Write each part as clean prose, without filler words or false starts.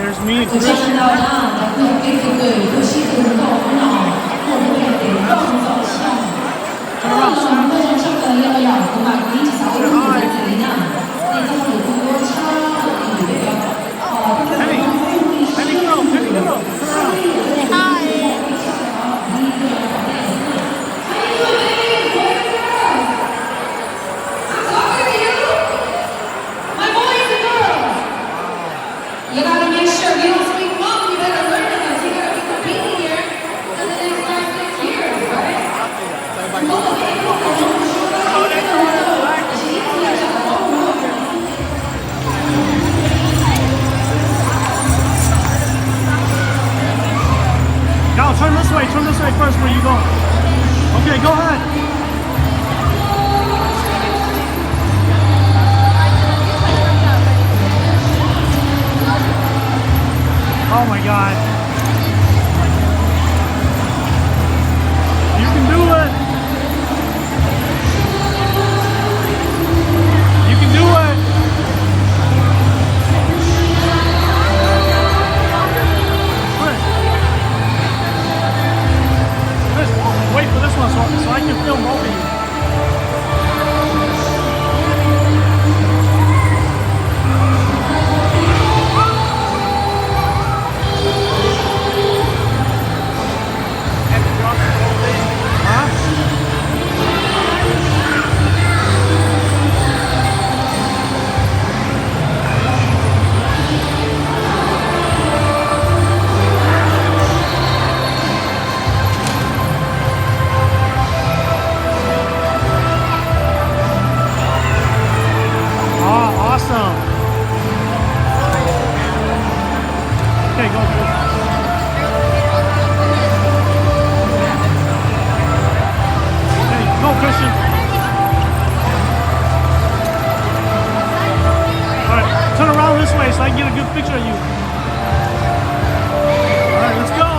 There's me and 我们看 Christian. 到那各队都是活动很好，我们会给动作项目。那我们非常上的要有，我们一直找路在这里呢，那这里很多车里面有，Penny, Penny, go, Penny, go. Turn around. You gotta make sure you don't speak mom, you better learn it. You gotta be competing here for the next 5-6 years, right? Now turn this way first where you go. Okay, go ahead. Oh my God. You can do it. You can do it. Chris, wait for this one so I can film both of you. Awesome. Okay, go. Hey, go, Christian. All right, turn around this way so I can get a good picture of you. All right, let's go.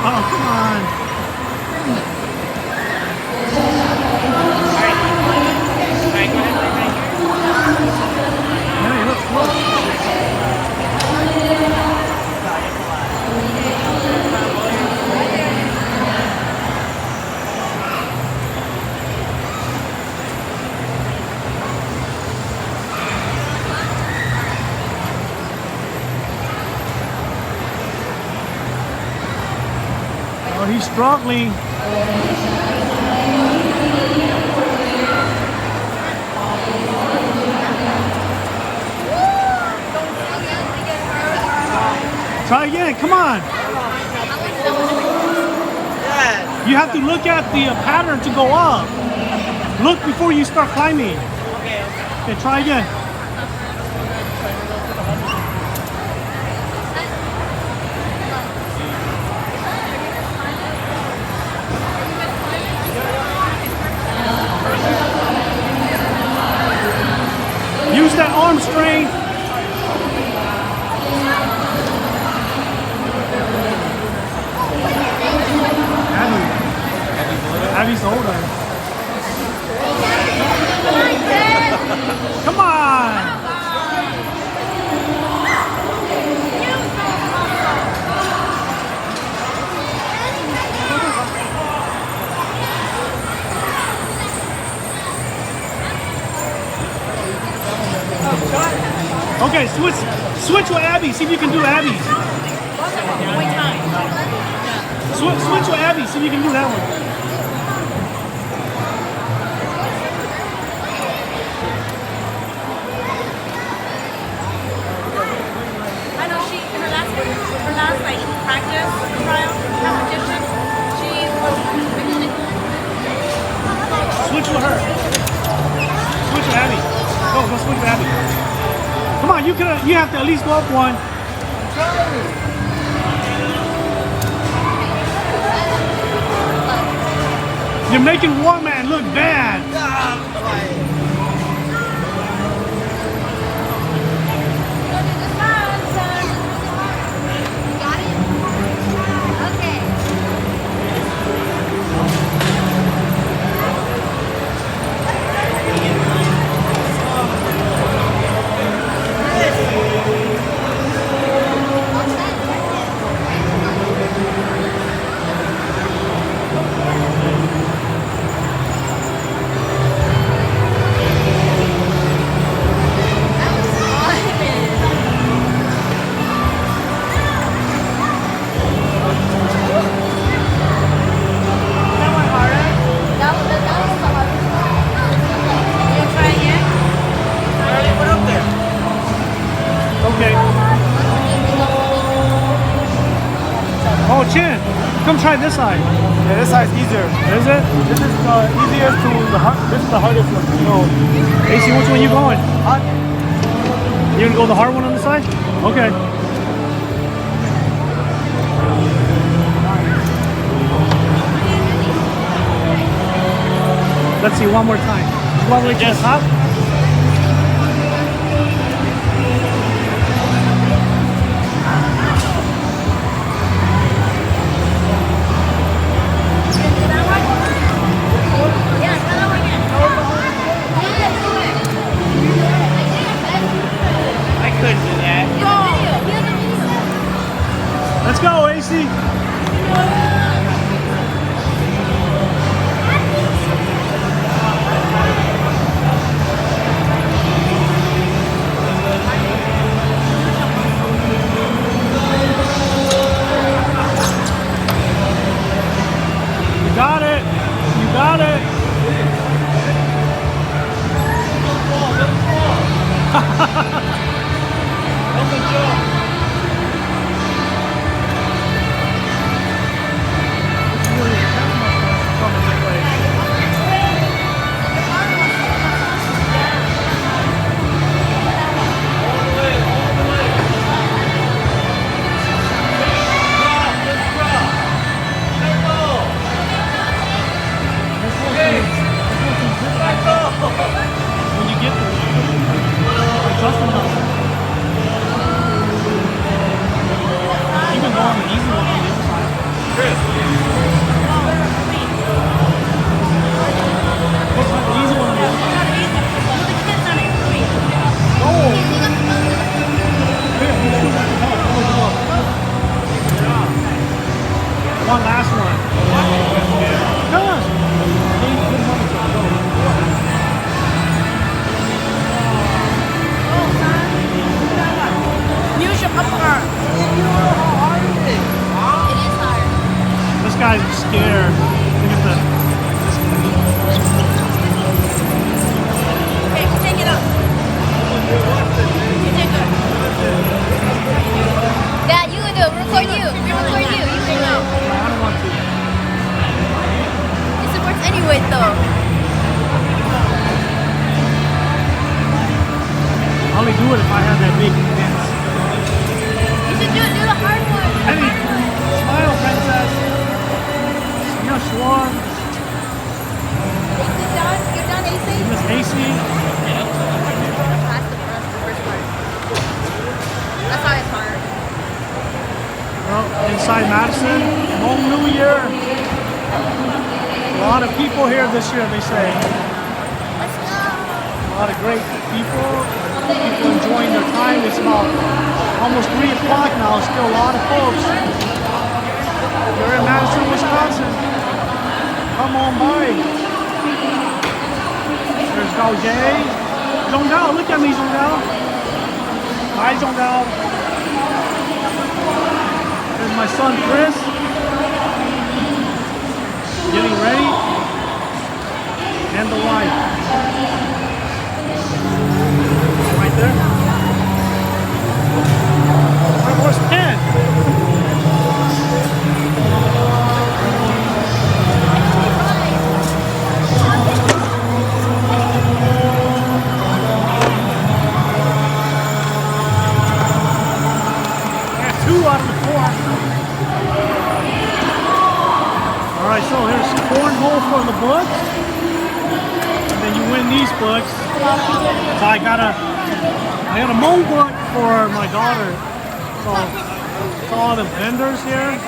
Oh, come on. Hey, look. Oh, he's struggling. Try again, come on. You have to look at the pattern to go up. Look before you start climbing. Okay, try again. Use that arm strength. Abby's older. Come on! Okay, switch with Abby. See if you can do Abby's. Switch with Abby. See if you can do that one. Her last like practice trial competition, she was Switch with her. Switch with Abby. Go switch with Abby. Come on, you have to at least go up one. You're making one man look bad. Okay. try this side. Yeah, this side's easier. Is it? This is the easiest to the hard. This is the hardest one. No. AC, which one you going? Hot. You gonna go the hard one on the side? Okay. Let's see one more time. You want to reach the top? I couldn't do that. Let's go, AC. You got it. You got it. When you get there, Justin knows. You can go on the easy one on the other side. What's the easy one on the other side? One last one. Come on. Use your upper arm. This guy's scared. Look at this. Okay, take it up. You did good. Dad, you can do it. Record you. Record you. You can do it. I don't want to. This works anyway, though. I only do it if I have that big dance. You should do the hard one. Eddie, smile, princess. Yeah, sure. You're done? You're done, AC? Miss AC. Pass the first part. That's why it's hard. Well, inside Madison, Home New Year. A lot of people here this year, they say. Let's go. A lot of great people. People enjoying their time. It's about almost 3 o'clock now. Still a lot of folks. You're in Madison, Wisconsin. Come on by. There's Gauger. Zhongdao, look at me, Zhongdao. Hi, Zhongdao. There's my son, Chris. Getting ready. And the wife. Right there. Where's Ken? Yeah, 2 out of the 4. All right, so here's cornhole for the books. And then you win these books. So I got a mold book for my daughter. So all the vendors here.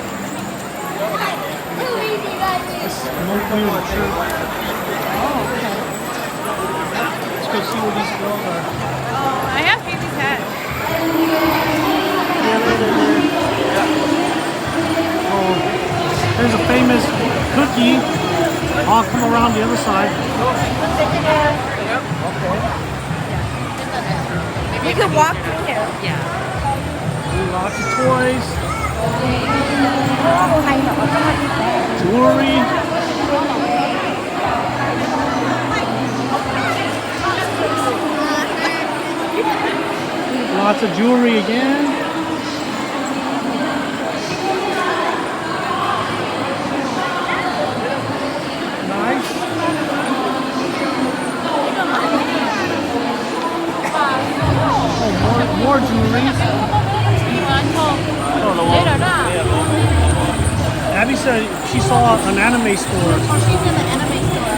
This mostly the church. Oh, okay. Let's go see where these girls are. I have baby's hat. Oh, there's a famous cookie. I'll come around the other side. You can walk through here. Yeah. Lots of toys. Jewelry. Lots of jewelry again. she saw an anime store. Oh, she's in the anime store.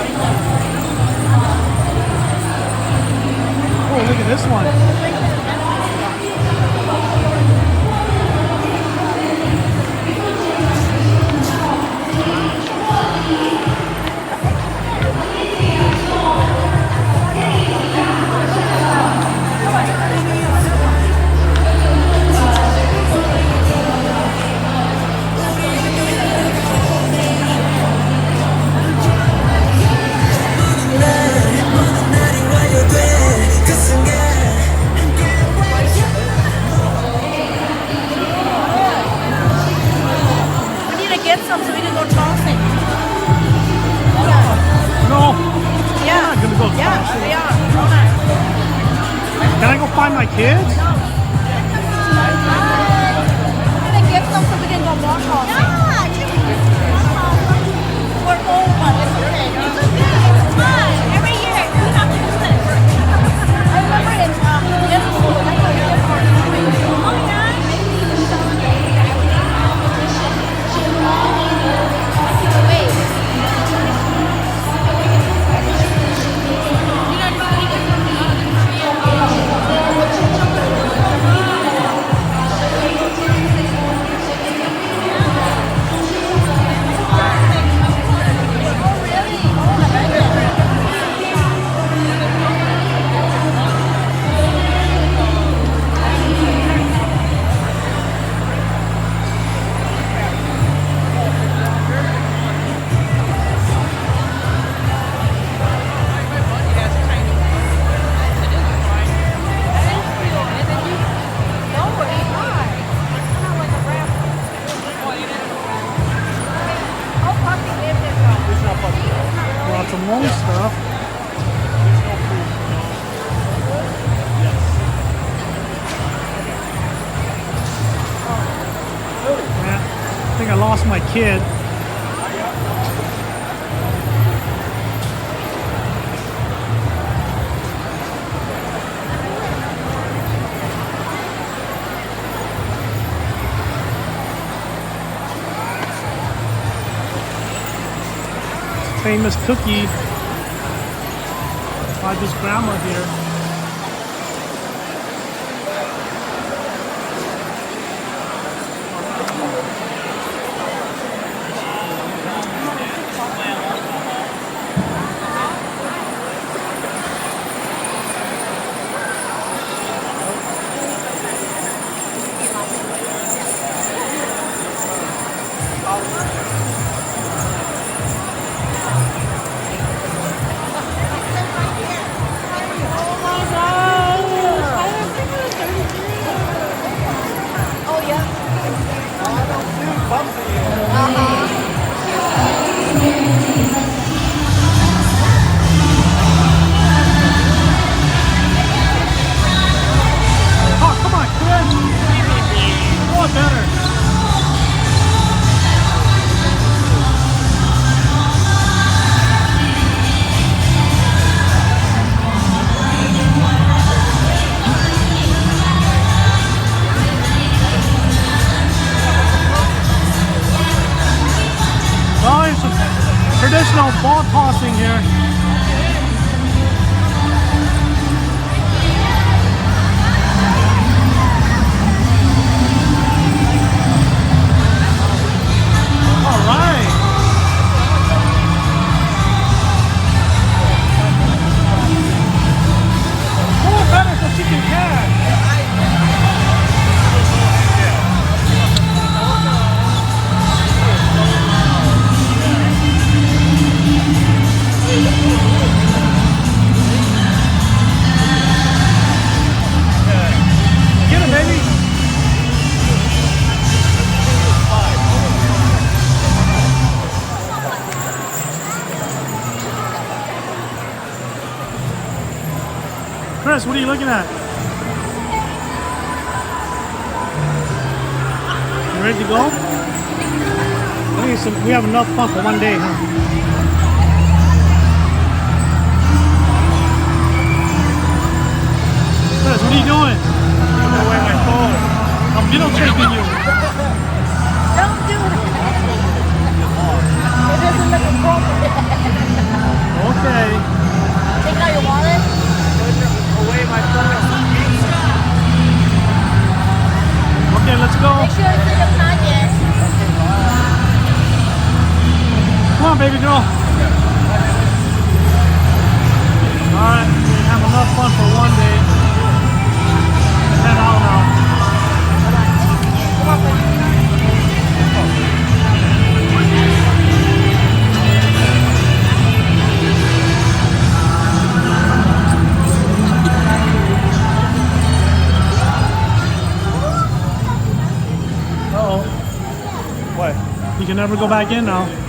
Oh, look at this one. We need to get some so we can go tossing. No, Yeah. I'm not gonna go Yeah, tossing. they are. Hold on. Can I go find my kids? We're gonna get some so we can go more tossing. We're old, but it's okay. It's okay. It's fine. Every year we have to do this. I remember in middle school, I thought it was hard. Oh yeah. Lots of long stuff. Yeah, I think I lost my kid. Famous cookie by this grandma here. Oh, come on, Chris. A lot better. Oh, it's a traditional ball tossing here. All right. Oh, better so she can catch. Get him, baby. Chris, what are you looking at? You ready to go? I think we have enough fun for one day, huh? Chris, what are you doing? Giving away my phone. I'm videotaping you. Don't do it. baby girl. Alright, we have enough fun for one day. Head out now. Uh-oh. What? You can never go back in now.